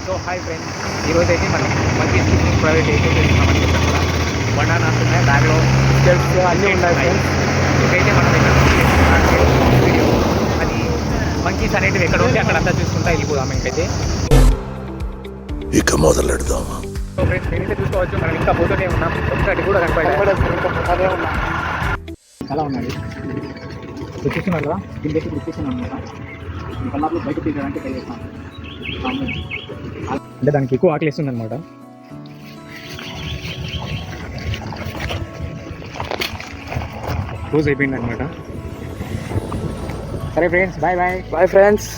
So hi friends, ఈరోజు అయితే మనం మంచి ప్రైవేట్ ఏజెంట్ చేస్తున్నామని చెప్పాం కదా. బనానాస్ ఉన్నాయి, బ్యాగ్లో బిస్కెట్స్ అన్నీ ఉన్నాయి ఫ్రెండ్స్. ఇకైతే మనం వీడియో అది మంకీస్ అనేటివి ఎక్కడ ఉంటే అక్కడ అంతా చూసుకుంటా వెళ్ళిపోదాం ఇంకైతే. ఇక మొదలెడదామా? సో ఫ్రెండ్స్, నేనైతే చూసుకోవచ్చు మనం ఇంకా పోతూనే ఉన్నాం, ఒక్కటి కూడా కనపడే ఉన్నాం. చాలా ఉన్నాయి చూస్తున్నారు కదా, దీని దగ్గర చూస్తున్నాం అనమాట. కలర్లు బయట తీయడానికి ట్రై చేస్తాం అంటే దానికి ఎక్కువ ఆకలి వేస్తుంది అనమాట. క్లోజ్ అయిపోయింది అనమాట. సరే friends, bye bye. Bye friends.